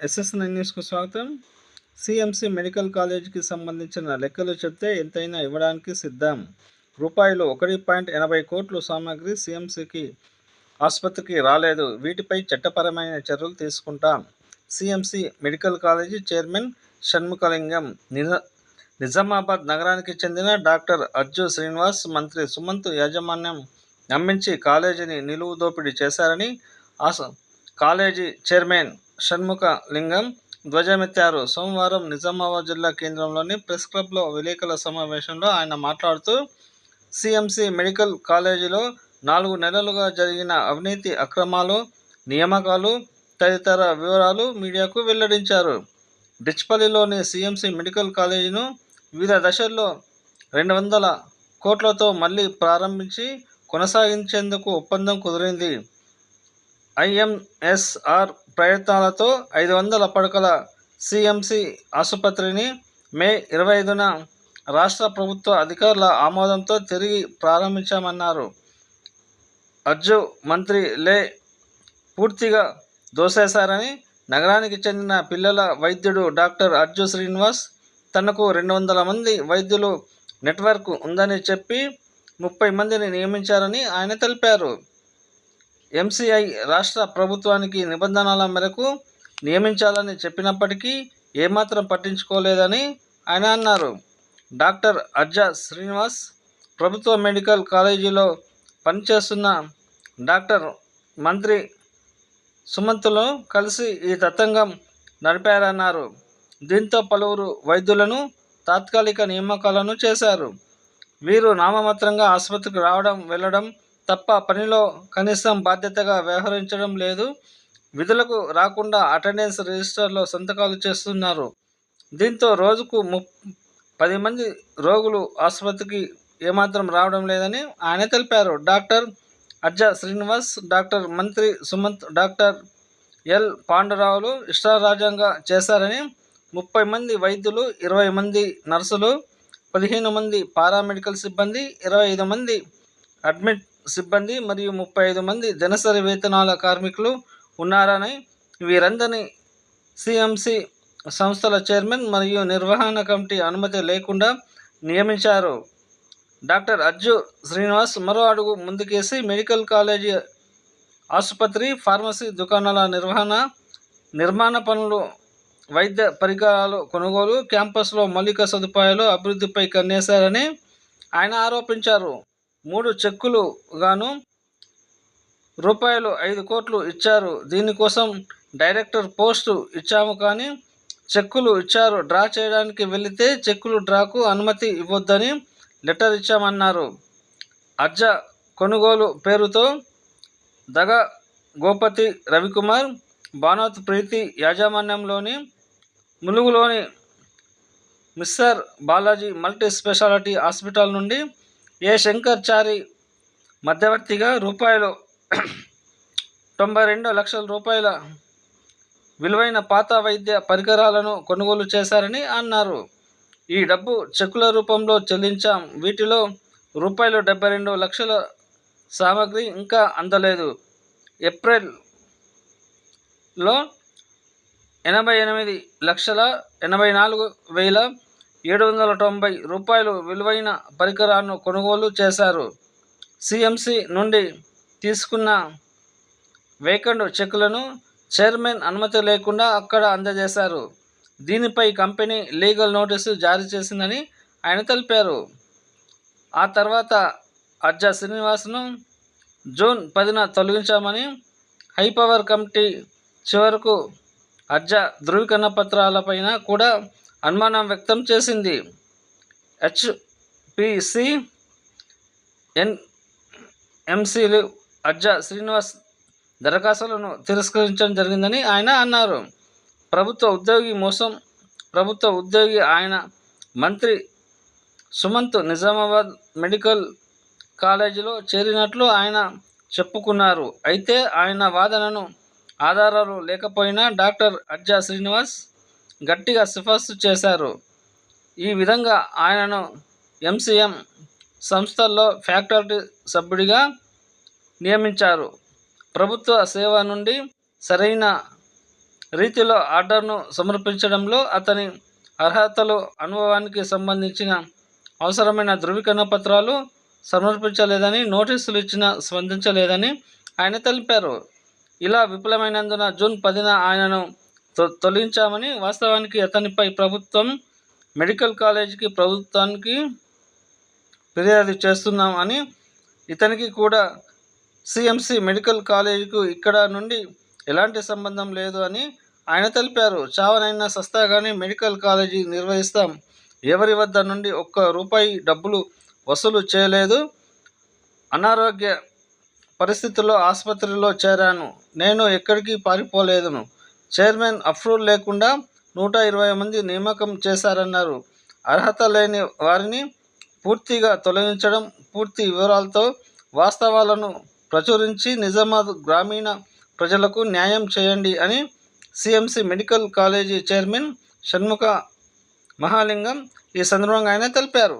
ఎస్ఎస్9 న్యూస్కు స్వాగతం. CMC medical కాలేజీకి సంబంధించిన లెక్కలు చెప్తే ఎంతైనా ఇవ్వడానికి సిద్ధం. రూపాయలు 1.80 కోట్లు సామాగ్రి సిఎంసికి ఆసుపత్రికి రాలేదు. వీటిపై చట్టపరమైన చర్యలు తీసుకుంటాం. CMC medical college chairman Shanmukhalingam. Nizamabad నగరానికి చెందిన డాక్టర్ అజ్జు శ్రీనివాస్ మంత్రి సుమంత్ యాజమాన్యం నమ్మించి కాలేజీని నిలువు దోపిడీ చేశారని కాలేజీ చైర్మన్ షణ్ముఖ లింగం ధ్వజమెత్తారు. సోమవారం నిజామాబాద్ జిల్లా కేంద్రంలోని ప్రెస్ క్లబ్లో విలేకరుల సమావేశంలో ఆయన మాట్లాడుతూ సిఎంసి మెడికల్ కాలేజీలో 4 నెలలుగా జరిగిన అవినీతి అక్రమాలు, నియామకాలు తదితర వివరాలు మీడియాకు వెల్లడించారు. డిచ్పల్లిలోని సిఎంసి మెడికల్ కాలేజీను వివిధ దశల్లో 200 కోట్లతో మళ్లీ ప్రారంభించి కొనసాగించేందుకు ఒప్పందం కుదిరింది. ఐఎంఎస్ఆర్ ప్రయత్నాలతో 500 పడకల సిఎంసి ఆసుపత్రిని మే 25న రాష్ట్ర ప్రభుత్వ అధికారుల ఆమోదంతో తిరిగి ప్రారంభించామన్నారు. అజ్జు మంత్రి లే పూర్తిగా దోసేశారని, నగరానికి చెందిన పిల్లల వైద్యుడు డాక్టర్ అజ్జు శ్రీనివాస్ తనకు 200 మంది వైద్యులు నెట్వర్క్ ఉందని చెప్పి 30 మందిని నియమించారని ఆయన తెలిపారు. ఎంసీఐ రాష్ట్ర ప్రభుత్వానికి నిబంధనల మేరకు నియమించాలని చెప్పినప్పటికీ ఏమాత్రం పట్టించుకోలేదని ఆయన అన్నారు. డాక్టర్ అజ్జా శ్రీనివాస్ ప్రభుత్వ మెడికల్ కాలేజీలో పనిచేస్తున్న డాక్టర్ మంత్రి సుమంత్లో కలిసి ఈ తతంగం నడిపారన్నారు. దీంతో పలువురు వైద్యులను తాత్కాలిక నియామకాలను చేశారు. వీరు నామమాత్రంగా ఆసుపత్రికి రావడం, వెళ్ళడం తప్ప పనిలో కనీసం బాధ్యతగా వ్యవహరించడం లేదు. విధులకు రాకుండా అటెండెన్స్ రిజిస్టర్లో సంతకాలు చేస్తున్నారు. దీంతో రోజుకు 10 మంది రోగులు ఆసుపత్రికి ఏమాత్రం రావడం లేదని ఆయన తెలిపారు. డాక్టర్ అజ్జా శ్రీనివాస్, డాక్టర్ మంత్రి సుమంత్, డాక్టర్ ఎల్ పాండురావులు ఇష్టారాజ్యంగా చేశారని, 30 మంది వైద్యులు, 20 మంది నర్సులు, 15 మంది పారామెడికల్ సిబ్బంది, 25 మంది అడ్మిట్ సిబ్బంది మరియు 35 మంది దినసరి వేతనాల కార్మికులు ఉన్నారని, వీరందరినీ సిఎంసి సంస్థల చైర్మన్ మరియు నిర్వహణ కమిటీ అనుమతి లేకుండా నియమించారు. డాక్టర్ అజ్జు శ్రీనివాస్ మరో అడుగు ముందుకేసి మెడికల్ కాలేజీ ఆసుపత్రి, ఫార్మసీ దుకాణాల నిర్మాణ పనులు, వైద్య పరికరాలు కొనుగోలు, క్యాంపస్లో మౌలిక సదుపాయాలు అభివృద్ధిపై కన్నేశారని ఆయన ఆరోపించారు. 3 చెక్కులు గాను రూపాయలు 5 కోట్లు ఇచ్చారు. దీనికోసం డైరెక్టర్ పోస్టు ఇచ్చాము, కానీ చెక్కులు ఇచ్చారు. డ్రా చేయడానికి వెళితే చెక్కులు డ్రాకు అనుమతి ఇవ్వొద్దని లెటర్ ఇచ్చామన్నారు. అజ్జా కొనుగోలు పేరుతో దగ గోపతి రవికుమార్, భానోత్ ప్రీతి యాజమాన్యంలోని ములుగులోని Mr Balaji multi speciality hospital నుండి ఏ శంకర్ చారి మధ్యవర్తిగా రూపాయలు 92 లక్షల రూపాయల విలువైన పాత వైద్య పరికరాలను కొనుగోలు చేశారని అన్నారు. ఈ డబ్బు చెక్కుల రూపంలో చెల్లించాం. వీటిలో రూపాయలు 72 లక్షల సామాగ్రి ఇంకా అందలేదు. ఏప్రిల్లో 88,84,790 రూపాయలు విలువైన పరికరాలను కొనుగోలు చేశారు. సిఎంసి నుండి తీసుకున్న వేకెండ్ చెక్కులను చైర్మన్ అనుమతి లేకుండా అక్కడ అందజేశారు. దీనిపై కంపెనీ లీగల్ నోటీసు జారీ చేసిందని ఆయన తెలిపారు. ఆ తర్వాత అజ్జా శ్రీనివాస్ను జూన్ 10న తొలగించామని హైపవర్ కమిటీ చివరకు అజ్జా ధృవీకరణ పత్రాలపైన కూడా అనుమానం వ్యక్తం చేసింది. హెచ్పిసి ఎన్ఎంసీలు అజ్జా శ్రీనివాస్ దరఖాస్తులను తిరస్కరించడం జరిగిందని ఆయన అన్నారు. ప్రభుత్వ ఉద్యోగి ఆయన మంత్రి సుమంత్ నిజామాబాద్ మెడికల్ కాలేజీలో చేరినట్లు ఆయన చెప్పుకున్నారు. అయితే ఆయన వాదనను ఆధారాలు లేకపోయినా డాక్టర్ అజ్జా శ్రీనివాస్ గట్టిగా సిఫార్సు చేశారు. ఈ విధంగా ఆయనను ఎంసీఎం సంస్థల్లో ఫ్యాకల్టీ సభ్యుడిగా నియమించారు. ప్రభుత్వ సేవ నుండి సరైన రీతిలో ఆర్డర్ను సమర్పించడంలో అతని అర్హతలు, అనుభవానికి సంబంధించిన అవసరమైన ధృవీకరణ పత్రాలు సమర్పించలేదని, నోటీసులు ఇచ్చినా స్పందించలేదని ఆయన తెలిపారు. ఇలా విఫలమైనందున జూన్ 10న ఆయనను తొలగించామని, వాస్తవానికి అతనిపై మెడికల్ కాలేజీకి ప్రభుత్వానికి ఫిర్యాదు చేస్తున్నాం అని, ఇతనికి కూడా సిఎంసి మెడికల్ కాలేజీకు ఇక్కడ నుండి ఎలాంటి సంబంధం లేదు అని ఆయన తెలిపారు. చావనైనా సస్తాగానే మెడికల్ కాలేజీ నిర్వహిస్తాం. ఎవరి వద్ద నుండి ₹1 డబ్బులు వసూలు చేయలేదు. అనారోగ్య పరిస్థితుల్లో ఆసుపత్రిలో చేరాను. నేను ఎక్కడికి పారిపోలేదును. చైర్మన్ అప్రూవల్ లేకుండా 120 మంది నియామకం చేశారన్నారు. అర్హత లేని వారిని పూర్తిగా తొలగించడం, పూర్తి వివరాలతో వాస్తవాలను ప్రచురించి నిజామాబాద్ గ్రామీణ ప్రజలకు న్యాయం చేయండి అని CMC medical college chairman Shanmukha Mahalingam ఈ సందర్భంగా ఆయన తెలిపారు.